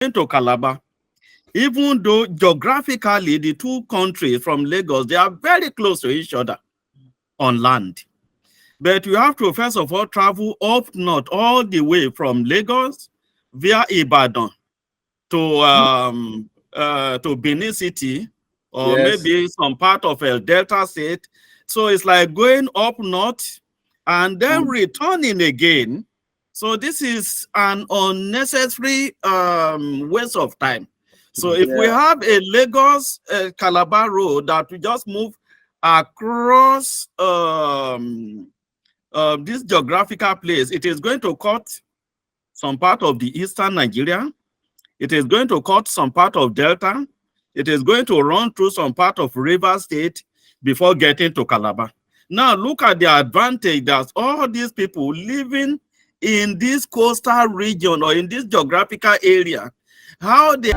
into Calabar, even though geographically the two countries from Lagos, they are very close to each other on land. But you have to first of all travel up north all the way from Lagos via Ibadan to Benin City, or Yes. maybe some part of a Delta State. So it's like going up north and then returning again. So this is an unnecessary waste of time. So if we have a Lagos Calabar road that we just move across this geographical place, it is going to cut some part of the eastern Nigeria. It is going to cut some part of Delta. It is going to run through some part of River State before getting to Calabar. Now look at the advantage that all these people living in this coastal region or in this geographical area, how they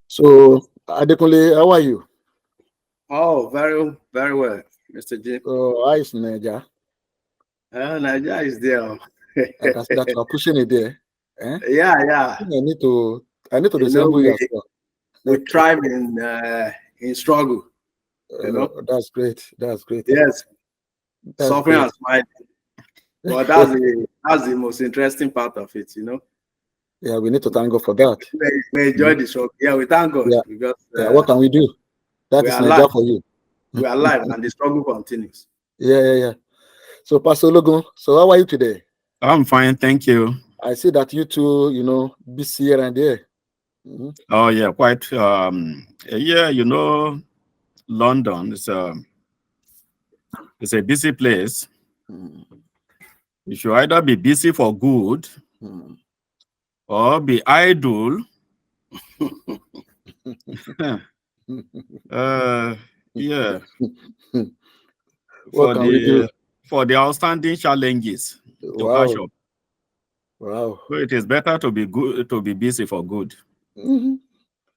So, Adekunle, how are you? Oh, very, very well, Mr. J. How is Nigeria? Nigeria is there. That's we're pushing it there. Eh? Yeah. I need to resemble you as well. We thrive in struggle. That's great. That's great. Yes. That's suffering great. and smiling. But that's the most interesting part of it, Yeah, we need to thank God for that. We enjoy the show. Yeah, we thank God. Yeah. Because What can we do? That is Nigeria for you. We are alive and the struggle continues. Yeah. So, Pastor Logan, so how are you today? I'm fine, thank you. I see that you too, busy here and there. Oh yeah, quite. London is a busy place. You should either be busy for good or be idle. Yeah. For the outstanding challenges to catch up. Wow. So it is better to be good, to be busy for good.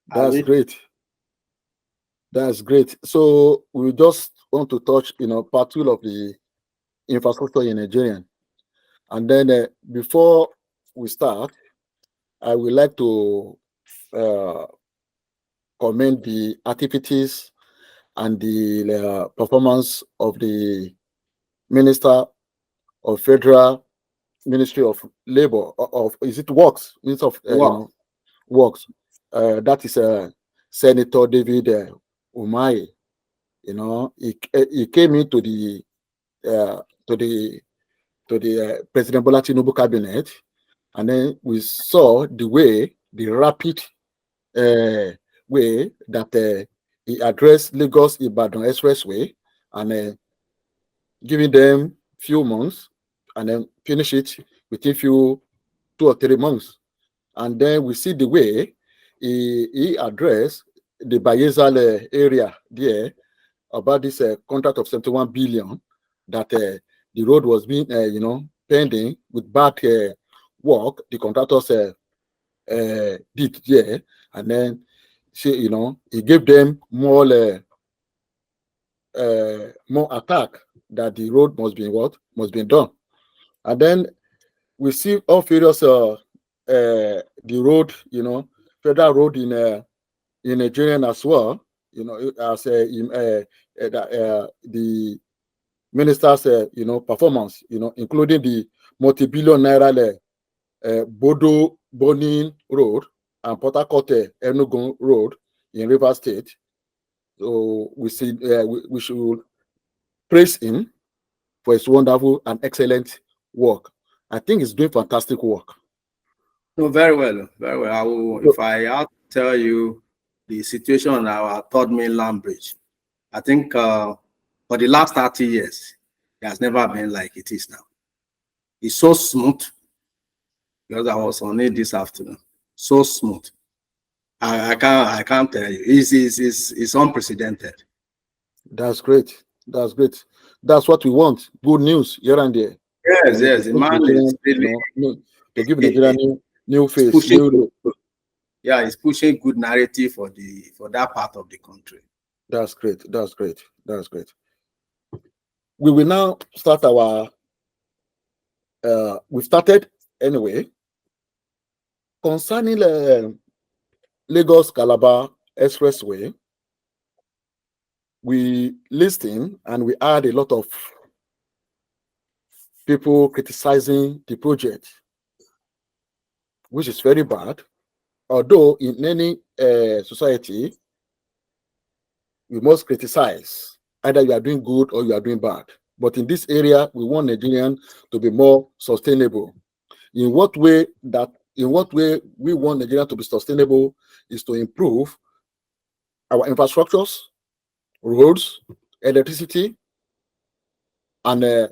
That's great. That's great. So we just want to touch, part 2 of the infrastructure in Nigeria. And then before we start, I would like to commend the activities and the performance of the Minister of Federal Ministry of Labor, is it Works? Minister of Works. That is Senator David Umahi. He came into the President Bola Tinubu cabinet, and then we saw the rapid way that he addressed Lagos-Ibadan Expressway, and giving them few months, and then finish it within 2 or 3 months. And then we see the way he addressed the Bayezal area there about this contract of 71 billion that the road was being, pending with bad work. The contractors did there, and then he gave them more attack that the road must be done. And then we see all various the road, federal road in Nigerian as well, as the minister's performance, including the multi-billion naira Bodo Bonin Road and Port Harcourt Enugu Road in River State. So we see we should praise him for his wonderful and excellent work. I think he's doing fantastic work. No, very well. I will, if I have to tell you the situation on our third mainland bridge, I think for the last 30 years, it has never been like it is now. It's so smooth, because I was on it this afternoon. So smooth. I can't tell you. It's unprecedented. That's great. That's great. That's what we want. Good news here and there. Yes. The man is really to give Nigeria new face. yeah, it's pushing good narrative for that part of the country. That's great. That's great. That's great. We will now start our. We started anyway concerning Lagos-Calabar Expressway. We listened and we had a lot of people criticizing the project, which is very bad. Although in any society, we must criticize. Either you are doing good or you are doing bad. But in this area, we want Nigerians to be more sustainable. In what way we want Nigeria to be sustainable is to improve our infrastructures, roads, electricity, and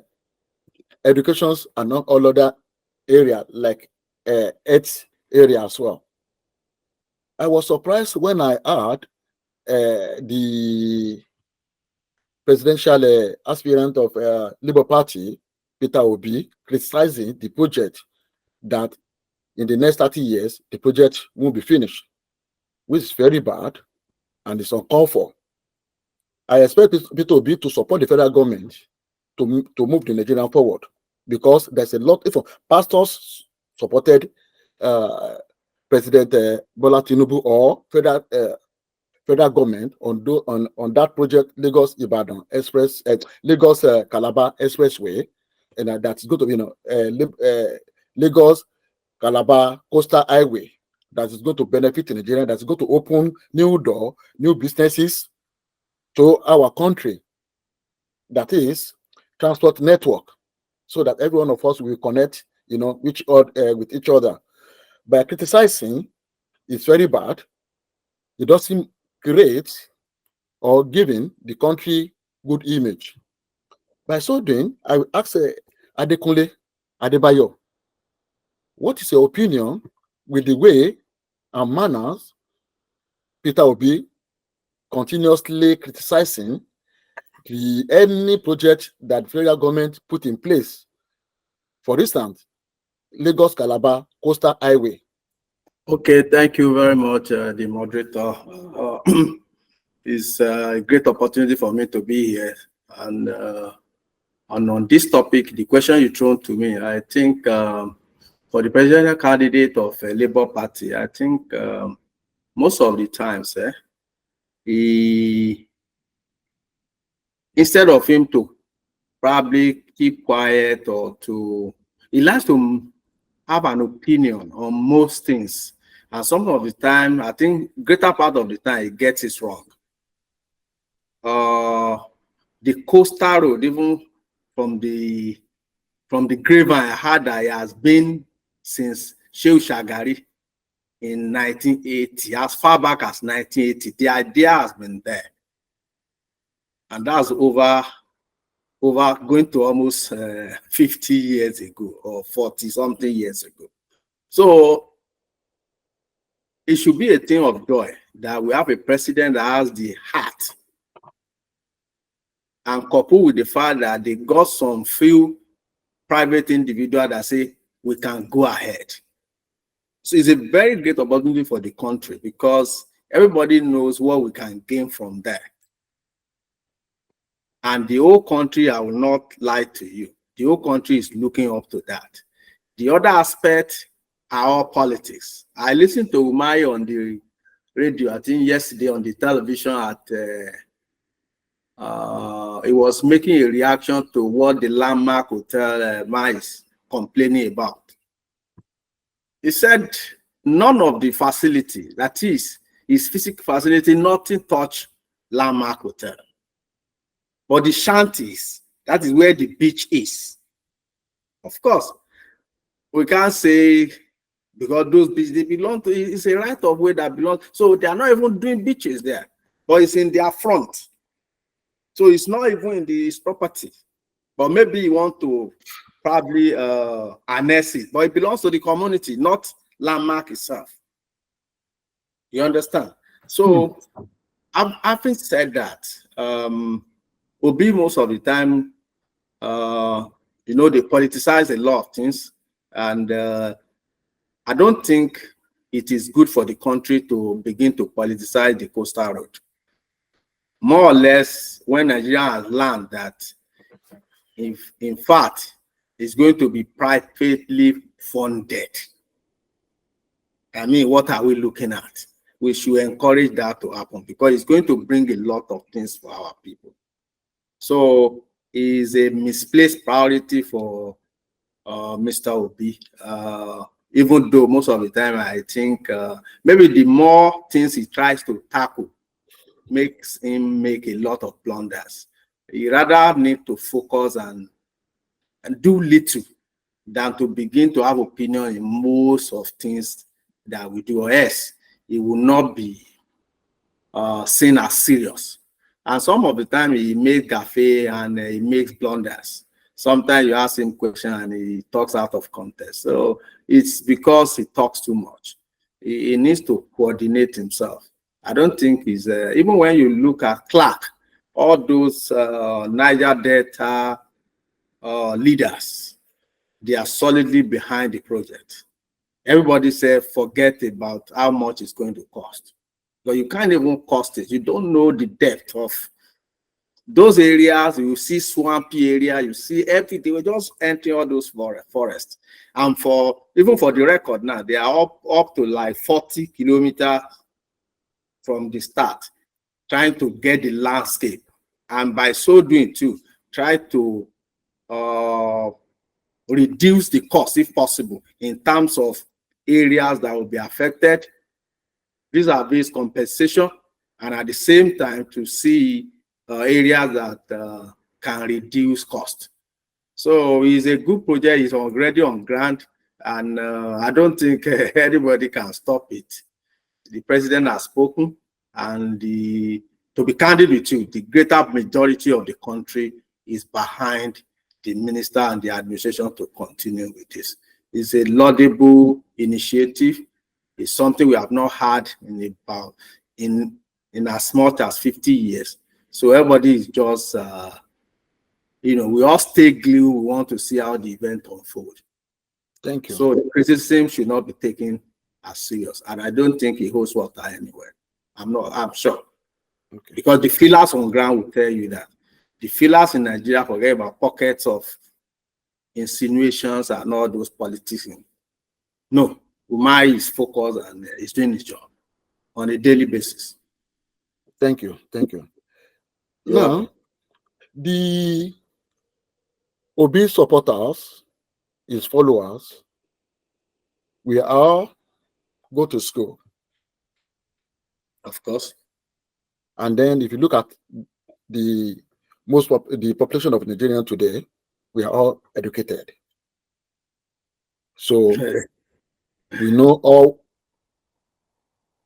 educations, and all other area like health area as well. I was surprised when I heard the presidential aspirant of Labour Party, Peter Obi, criticizing the project, that in the next 30 years, the project won't be finished, which is very bad and it's uncalled for. I expect Peter Obi to support the federal government to move the Nigerian forward, because there's a lot of pastors supported President Bola Tinubu or federal government on that project, Lagos-Ibadan Express, Lagos-Calabar Expressway, and that's going to be Lagos-Calabar Coastal Highway that is going to benefit Nigeria, that's going to open new businesses to our country. That is transport network, so that every one of us will connect, with each other. By criticizing, it's very bad. It doesn't create or giving the country good image. By so doing, I will ask Adekunle Adebayo, what is your opinion with the way and manners Peter Obi continuously criticizing any project that the federal government put in place? For instance, Lagos-Calabar Coastal Highway. Okay, thank you very much, the moderator. It's a great opportunity for me to be here. And on this topic, the question you thrown to me, I think for the presidential candidate of Labour Party, I think most of the times, instead of him to probably keep quiet he likes to have an opinion on most things. And some of the time, I think greater part of the time, he gets it wrong. The coastal road, even from the grapevine, I heard that it has been since Shehu Shagari in 1980, as far back as 1980. The idea has been there. And that's over going to almost 50 years ago or 40 something years ago. So it should be a thing of joy that we have a president that has the heart, and coupled with the fact that they got some few private individuals that say we can go ahead. So it's a very great opportunity for the country, because everybody knows what we can gain from there. And the whole country, I will not lie to you, the whole country is looking up to that. The other aspect are all politics. I listened to Umai on the radio, I think yesterday, on the television he was making a reaction to what the Landmark Hotel is complaining about. He said none of the facility, that is his physical facility, nothing touch Landmark Hotel. But the shanties, that is where the beach is. Of course, we can't say because those beaches, they belong to, it's a right of way that belongs. So they are not even doing beaches there, but it's in their front. So it's not even in his property. But maybe you want to probably annex it, but it belongs to the community, not Landmark itself. You understand? So having said that, Obi most of the time, they politicize a lot of things, and I don't think it is good for the country to begin to politicize the coastal road. More or less, when Nigeria has learned that, if in fact, it's going to be privately funded, I mean, what are we looking at? We should encourage that to happen because it's going to bring a lot of things for our people. So it's a misplaced priority for Mr. Obi. Even though most of the time I think maybe the more things he tries to tackle makes him make a lot of blunders. He rather need to focus and do little than to begin to have opinion in most of things that we do, or else it will not be seen as serious. And some of the time he makes gaffe and he makes blunders. Sometimes you ask him question and he talks out of context. So it's because he talks too much. He needs to coordinate himself. I don't think he's even when you look at Clark, all those Niger Delta leaders, they are solidly behind the project. Everybody said forget about how much it's going to cost. But you can't even cost it. You don't know the depth of those areas. You see swampy area, you see everything. We're just entering all those forests. And for even for the record now, they are up to like 40 kilometers from the start, trying to get the landscape. And by so doing too, try to reduce the cost if possible in terms of areas that will be affected, vis-a-vis compensation, and at the same time to see areas that can reduce cost. So it's a good project. It's already on ground, and I don't think anybody can stop it. The president has spoken, and to be candid with you, the greater majority of the country is behind the minister and the administration to continue with this. It's a laudable initiative. It's something we have not had in as much as 50 years. So everybody is just, we all stay glued. We want to see how the event unfolds. Thank you. So the criticism should not be taken as serious. And I don't think it holds water anywhere. I'm sure. Okay. Because the feelers on ground will tell you that. The feelers in Nigeria forget about pockets of insinuations and all those politicians. No, Umar is focused and is doing his job on a daily basis. Thank you. Thank you. Now, the Obi supporters, his followers, we all go to school. Of course. And then if you look at the population of Nigerians today, we are all educated. So we know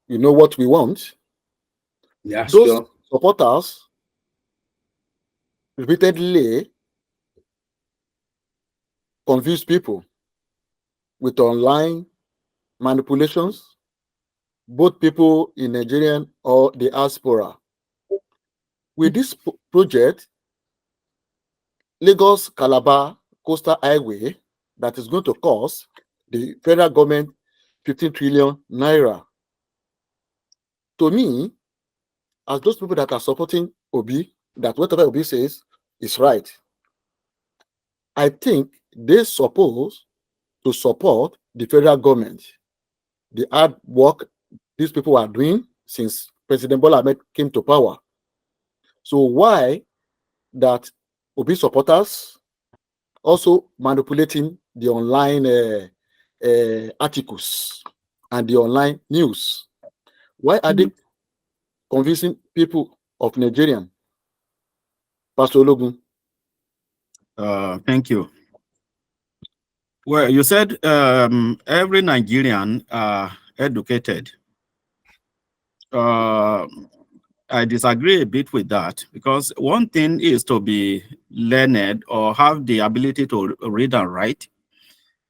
what we want. Yeah, those sure. Supporters repeatedly confuse people with online manipulations, both people in Nigerian or the diaspora. With this project, Lagos-Calabar Coastal Highway, that is going to cost the federal government 15 trillion naira. To me, as those people that are supporting Obi, that whatever Obi says is right, I think they're supposed to support the federal government, the hard work these people are doing since President Bola Ahmed came to power. So why that Obi supporters also manipulating the online articles and the online news? Why are they convincing people of Nigerian? Pastor Ologun. Thank you. Well, you said every Nigerian are educated. I disagree a bit with that, because one thing is to be learned or have the ability to read and write,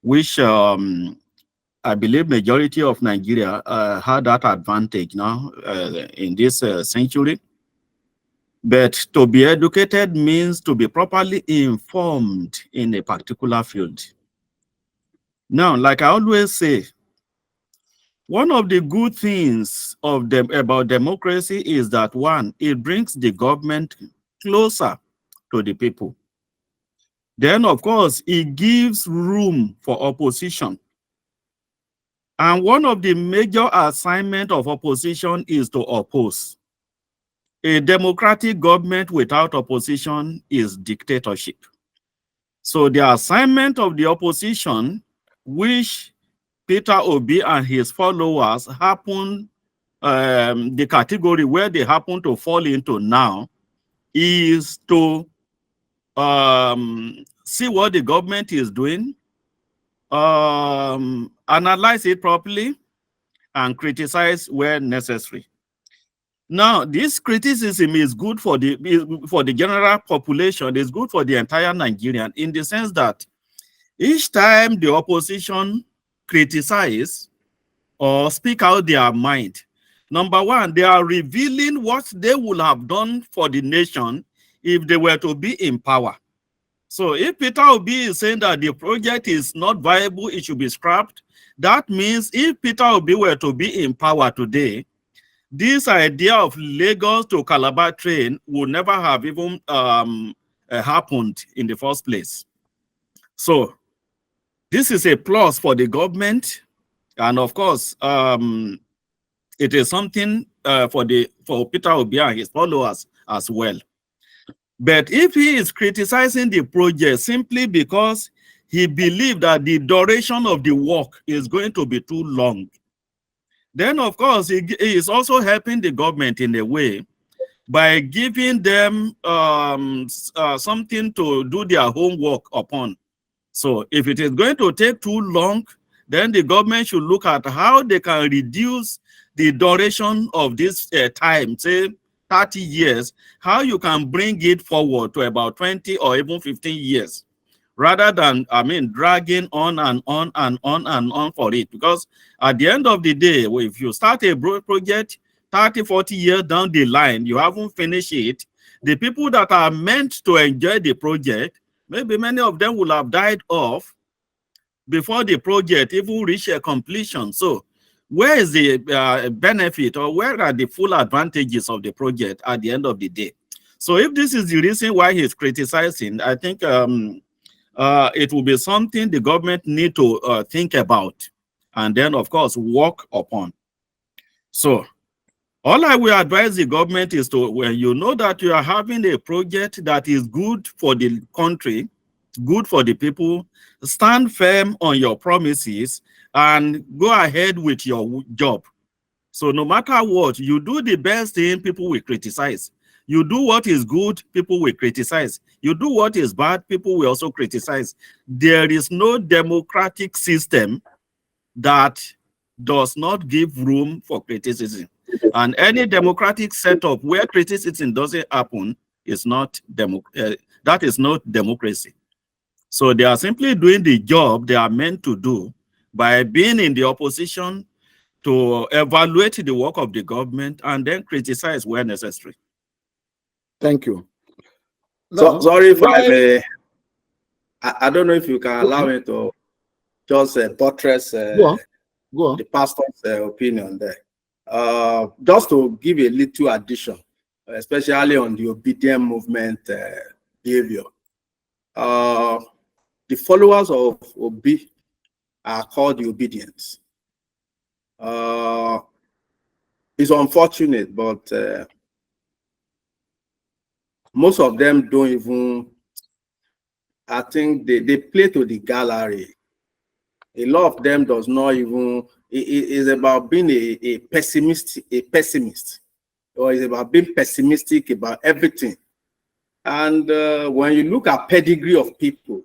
which I believe majority of Nigeria had that advantage now in this century. But to be educated means to be properly informed in a particular field. Now, like I always say, One of the good things of them about democracy is that, one, it brings the government closer to the people. Then, of course, it gives room for opposition. And one of the major assignments of opposition is to oppose. A democratic government without opposition is dictatorship. So the assignment of the opposition, which Peter Obi and his followers happen, the category where they happen to fall into now, is to see what the government is doing, analyze it properly, and criticize where necessary. Now, this criticism is good for the general population. It's good for the entire Nigerian, in the sense that each time the opposition criticize or speak out their mind, number one, they are revealing what they would have done for the nation if they were to be in power. So if Peter Obi is saying that the project is not viable, it should be scrapped, that means if Peter Obi were to be in power today, this idea of Lagos to Calabar train would never have even happened in the first place. So this is a plus for the government, and of course, it is something for Peter Obi and his followers as well. But if he is criticizing the project simply because he believes that the duration of the work is going to be too long, then of course he is also helping the government in a way by giving them something to do their homework upon. So if it is going to take too long, then the government should look at how they can reduce the duration of this time, say 30 years, how you can bring it forward to about 20 or even 15 years, rather than, dragging on and on and on and on for it. Because at the end of the day, if you start a project 30, 40 years down the line, you haven't finished it, the people that are meant to enjoy the project, maybe many of them will have died off before the project even reach a completion. So where is the benefit, or where are the full advantages of the project at the end of the day? So if this is the reason why he's criticizing, I think it will be something the government need to think about, and then of course work upon. So all I will advise the government is to, when you know that you are having a project that is good for the country, good for the people, stand firm on your promises and go ahead with your job. So no matter what, you do the best thing, people will criticize. You do what is good, people will criticize. You do what is bad, people will also criticize. There is no democratic system that does not give room for criticism. And any democratic setup where criticism doesn't happen is not that is not democracy. So they are simply doing the job they are meant to do by being in the opposition to evaluate the work of the government and then criticize where necessary. Thank you. So, sorry if I may, I don't know if you can allow me to just buttress Go on. the pastor's opinion there. Just to give a little addition, especially on the obedient movement behavior. The followers of Obi are called the obedience. It's unfortunate, but most of them don't even, I think they play to the gallery. A lot of them does not even, it is about being a pessimist, or it's about being pessimistic about everything. And when you look at pedigree of people,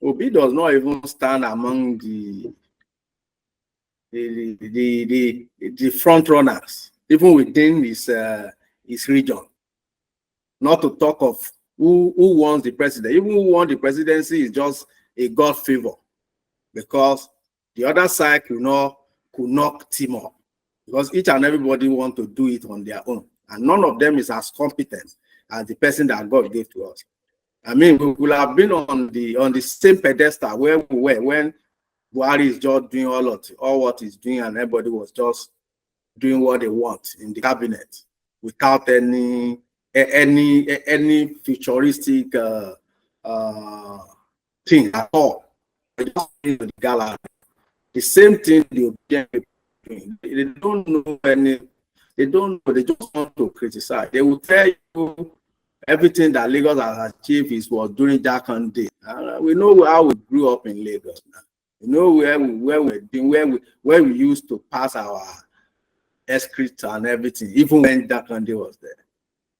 Obi does not even stand among the front runners, even within his region. Not to talk of who wants the president. Even who won the presidency is just a God favor, because the other side could not team up, because each and everybody want to do it on their own, and none of them is as competent as the person that God gave to us. I mean, we will have been on the same pedestal where we were when Buhari is just doing all what he's doing, and everybody was just doing what they want in the cabinet without any futuristic thing at all. They just do the gala. The same thing the obedient people doing. They don't know any. They don't know. They just want to criticize. They will tell you everything that Lagos has achieved is what during Jakande. We know how we grew up in Lagos now. We know where we used to pass our excrete and everything, even when Jakande was there.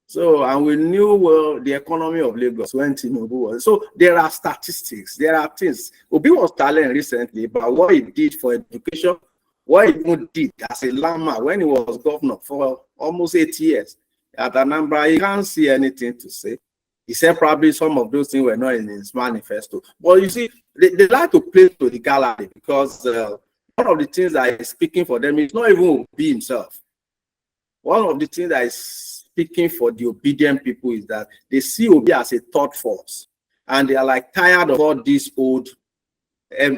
So, and we knew the economy of Lagos when Tinubu was. So there are statistics, there are things. Obi was telling recently about what he did for education, what he even did as a lama when he was governor for almost 8 years at Anambra. He can't see anything to say. He said probably some of those things were not in his manifesto. But you see, they like to play to the gallery because one of the things that is speaking for them is not even Obi himself. One of the things that is speaking for the obedient people is that they see Obi as a third force, and they are like tired of all these old the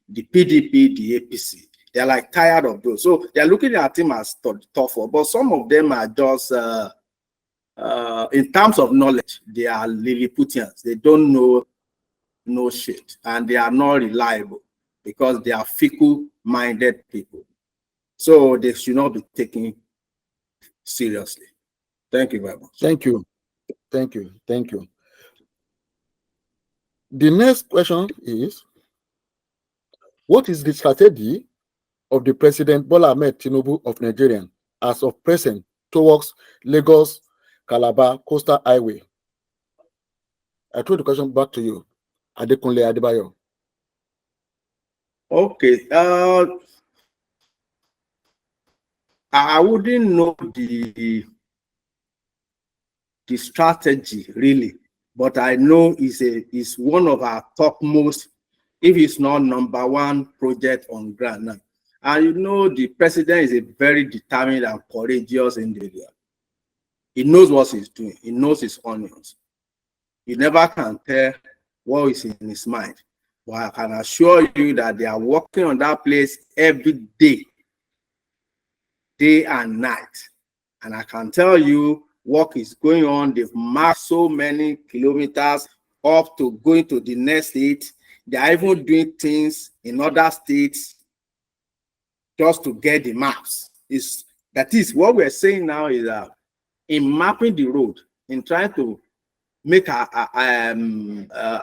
PDP, the APC. They are like tired of those, so they are looking at him as third force. But some of them are just in terms of knowledge, they are Lilliputians. They don't know no shit, and they are not reliable because they are fickle-minded people. So they should not be taken seriously. Thank you very much. Thank you. Thank you. Thank you. The next question is, what is the strategy of the President Bola Ahmed Tinubu of Nigeria as of present towards Lagos-Calabar Coastal Highway? I throw the question back to you, Adekunle Adebayo. Okay. I wouldn't know the strategy really, but I know it's one of our topmost, if it's not number one project on ground now. And you know, the president is a very determined and courageous individual. He knows what he's doing. He knows his onions. You never can tell what is in his mind. But I can assure you that they are working on that place every day and night. And I can tell you work is going on. They've marked so many kilometers up to going to the next state. They are even doing things in other states just to get the maps. That is what we're saying now is that in mapping the road, in trying to make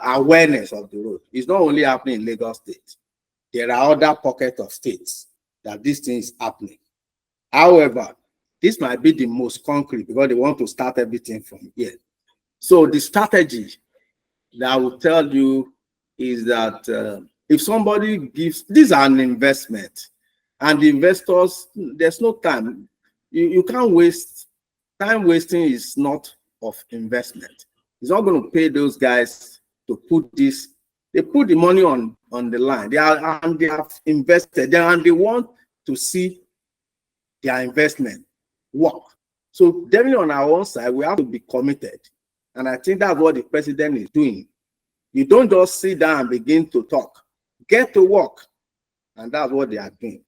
awareness of the road. It's not only happening in Lagos State. There are other pockets of states that this thing is happening. However, this might be the most concrete because they want to start everything from here. So the strategy that I will tell you is that if somebody gives, this is an investment, and the investors, there's no time. You can't waste. Time wasting is not of investment. It's not going to pay those guys to put this. They put the money on the line. They have invested there, and they want to see their investment work. So definitely on our own side, we have to be committed. And I think that's what the president is doing. You don't just sit down and begin to talk. Get to work. And that's what they are doing.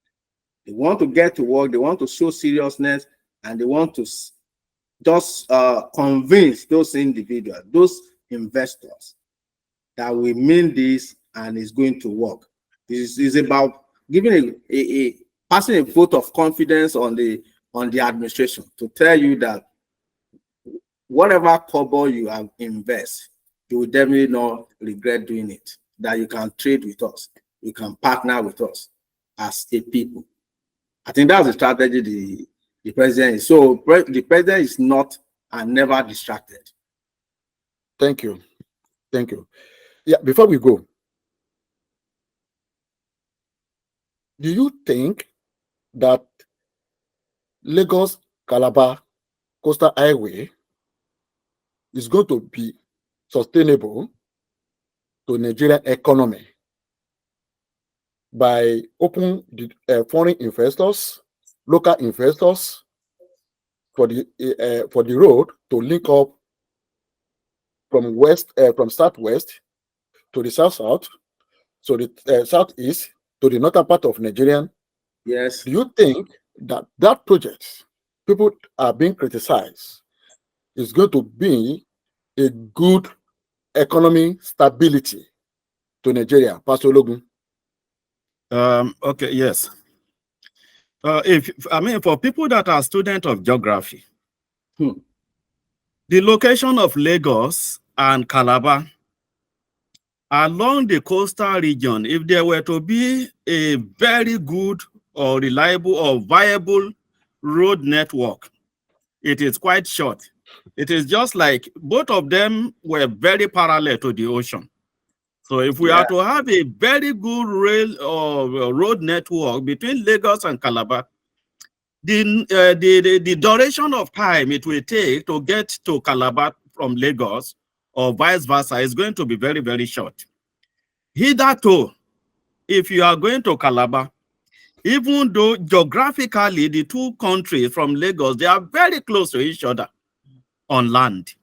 They want to get to work. They want to show seriousness, and they want to just convince those individuals, those investors, that we mean this and it's going to work. This is about giving passing a vote of confidence on the administration to tell you that whatever kobo you have invest, you will definitely not regret doing it. That you can trade with us, you can partner with us as a people. I think that's the strategy the president is. So the president is not and never distracted. Thank you. Thank you. Yeah, before we go, do you think that Lagos-Calabar Coastal Highway is going to be sustainable to Nigerian economy by opening the foreign investors, local investors for the road to link up from southwest to the south, so the southeast to the northern part of Nigeria. Yes. Do you think that that project, people are being criticized, is going to be a good economy stability to Nigeria, Pastor Logun? Okay, yes. For people that are students of geography, the location of Lagos and Calabar along the coastal region, if there were to be a very good or reliable or viable road network, it is quite short. It is just like both of them were very parallel to the ocean. So if we are to have a very good rail or road network between Lagos and Calabar, the duration of time it will take to get to Calabar from Lagos or vice versa is going to be very, very short. Hitherto, if you are going to Calabar, even though geographically the two countries from Lagos, they are very close to each other on land.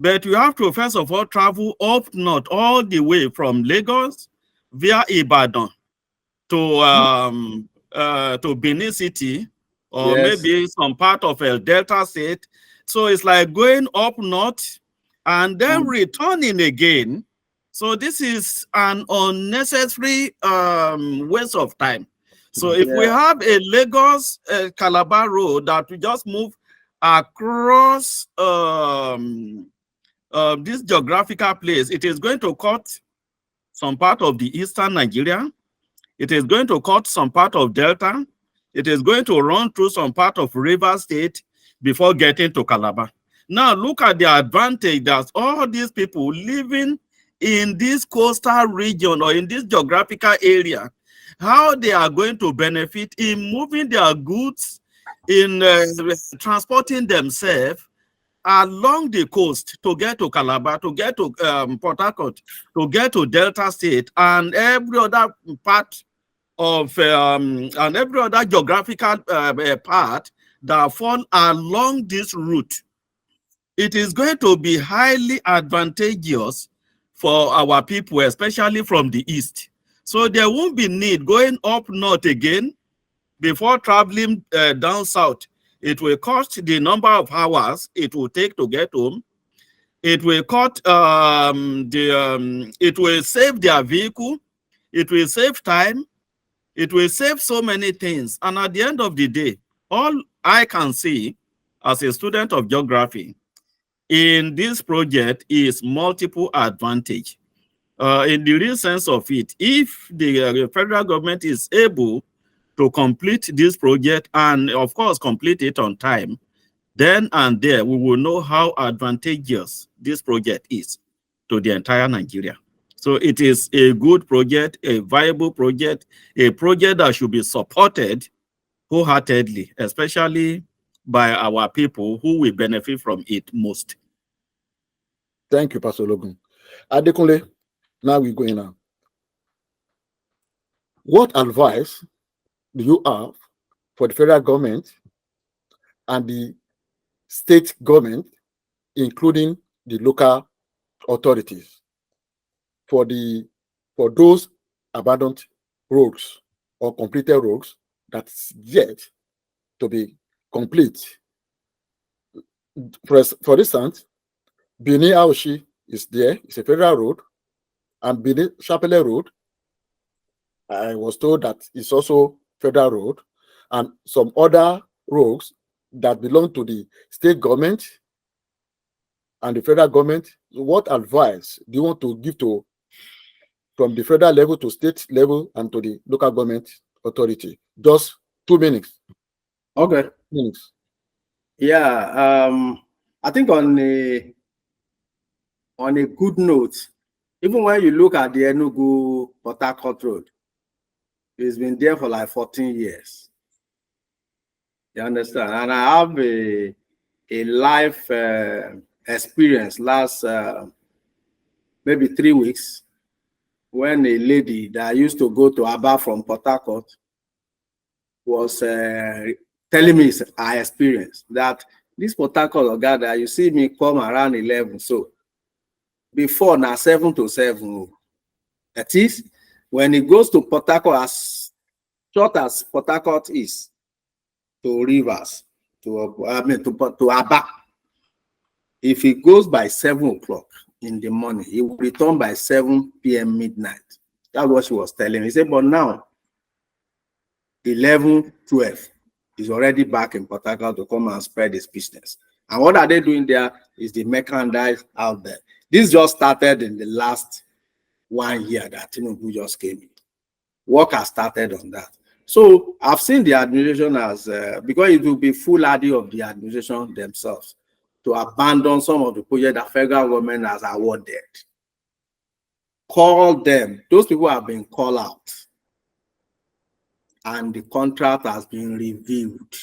But you have to first of all travel up north all the way from Lagos via Ibadan to Benin City, or maybe some part of El Delta State. So it's like going up north and then returning again. So this is an unnecessary waste of time. So if we have a Lagos Calabar road that we just move across this geographical place, it is going to cut some part of the eastern Nigeria. It is going to cut some part of Delta. It is going to run through some part of River State before getting to Calabar. Now look at the advantage that all these people living in this coastal region or in this geographical area, how they are going to benefit in moving their goods, in transporting themselves along the coast to get to Calabar, to get to Port Harcourt, to get to Delta State, and every other part of and every other geographical part that fall along this route. It is going to be highly advantageous for our people, especially from the east. So there won't be need going up north again before traveling down south. It will cost the number of hours it will take to get home. It will cut it will save their vehicle. It will save time. It will save so many things. And at the end of the day, all I can see as a student of geography in this project is multiple advantage. In the real sense of it, if the federal government is able to complete this project and of course complete it on time, then and there we will know how advantageous this project is to the entire Nigeria. So it is a good project, a viable project, a project that should be supported wholeheartedly, especially by our people who will benefit from it most. Thank you, Pastor Logun. Adekunle, now we go in now. What advice do you have for the federal government and the state government, including the local authorities, for those abandoned roads or completed roads that's yet to be complete? For instance, Benin Aoshi is there. It's a federal road, and Benin Chapelle Road, I was told that it's also federal road, and some other roads that belong to the state government and the federal government. What advice do you want to give to from the federal level to state level and to the local government authority? Just 2 minutes. Okay. Minutes. Yeah. I think on a good note, even when you look at the Enugu Port Harcourt Road, it's been there for like 14 years. You understand? And I have a life experience last maybe 3 weeks, when a lady that used to go to Aba from Port Harcourt was telling me her experience that this Port Harcourt guy that you see me come around 11, so before now 7 to 7. That is, When it goes to Port Harcourt, as short as Port Harcourt is to Rivers, to Aba, if it goes by 7 o'clock in the morning, he will return by 7 p.m. midnight. That's what she was telling me. He said, but now 11, 12 is already back in Port Harcourt to come and spread his business. And what are they doing there is the merchandise out there. This just started in the last 1 year that Tinubu just came in. Work has started on that. So I've seen the administration as, because it will be foolhardy of the administration themselves to abandon some of the projects that federal government has awarded. Call them. Those people have been called out. And the contract has been reviewed.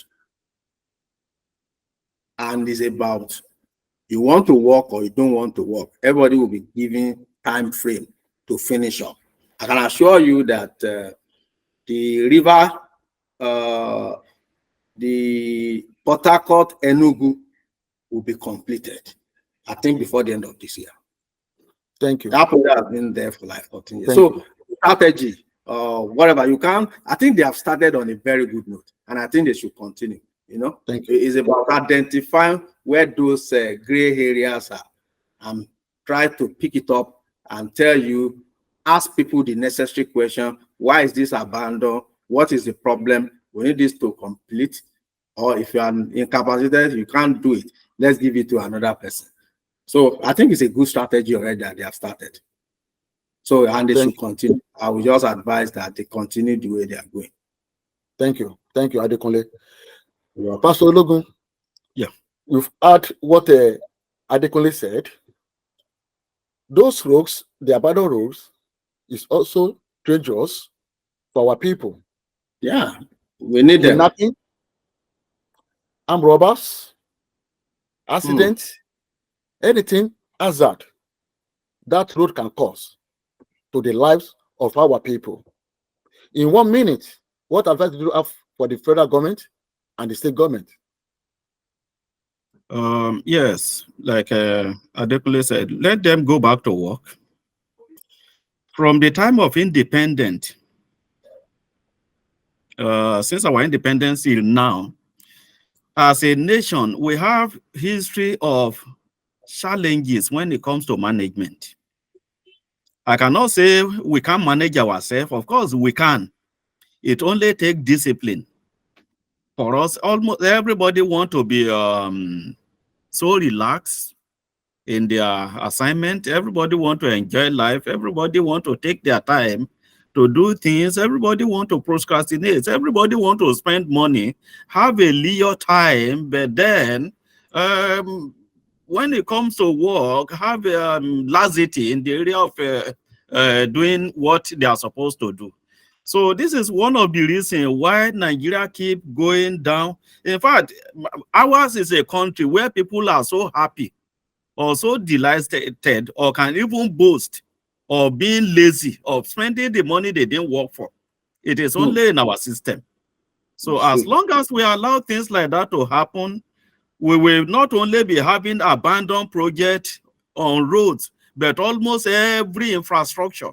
And it's about you want to work or you don't want to work. Everybody will be given time frame to finish up. I can assure you that the river, the Port Harcourt Enugu will be completed, I think, before the end of this year. Thank you. That project has been there for like 14 years. Thank so you. strategy, whatever you can, I think they have started on a very good note, and I think they should continue. You know, Thank you. it's about identifying where those gray areas are and try to pick it up and tell you, ask people the necessary question. Why is this abandoned? What is the problem? We need this to complete. Or if you are incapacitated, you can't do it. Let's give it to another person. So I think it's a good strategy already that they have started. So, and they should continue. I would just advise that they continue the way they are going. Thank you. Thank you, Adekunle. Pastor Ologun. Yeah. You've heard what Adekunle said. Those roads, the abandoned roads, is also dangerous for our people. Yeah, we need them. Kidnapping, armed robbers, accidents, anything hazard that road can cause to the lives of our people. In 1 minute, what advice do you have for the federal government and the state government? Yes, like Adekunle said, let them go back to work. From the time of independence, since our independence till now, as a nation, we have history of challenges when it comes to management. I cannot say we can't manage ourselves. Of course, we can. It only takes discipline. For us, almost everybody want to be so relaxed in their assignment. Everybody want to enjoy life. Everybody want to take their time to do things. Everybody want to procrastinate. Everybody want to spend money, have a leisure time, but then when it comes to work, have laxity in the area of doing what they are supposed to do. So this is one of the reasons why Nigeria keep going down. In fact, ours is a country where people are so happy or so delighted or can even boast of being lazy, of spending the money they didn't work for. It is only in our system. So as long as we allow things like that to happen, we will not only be having abandoned projects on roads, but almost every infrastructure.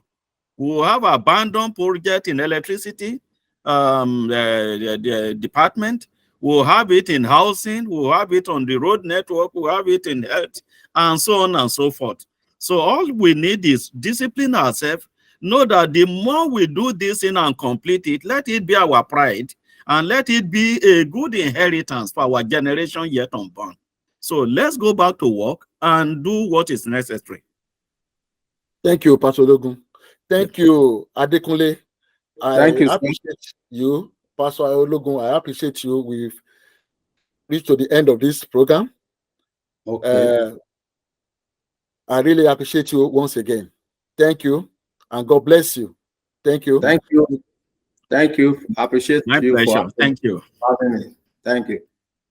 We will have abandoned project in electricity, the department. We'll have it in housing. We'll have it on the road network. We'll have it in health, and so on and so forth. So all we need is discipline ourselves. Know that the more we do this thing and complete it, let it be our pride, and let it be a good inheritance for our generation yet unborn. So let's go back to work and do what is necessary. Thank you, Pastor Ologun. Thank you, Adekunle. Thank you, appreciate you, Pastor Ologun. I appreciate you. We've reached to the end of this program. Okay. I really appreciate you once again. Thank you, and God bless you. Thank you. Thank you. Thank you. I appreciate My you pleasure. for Thank you. having me. Thank you.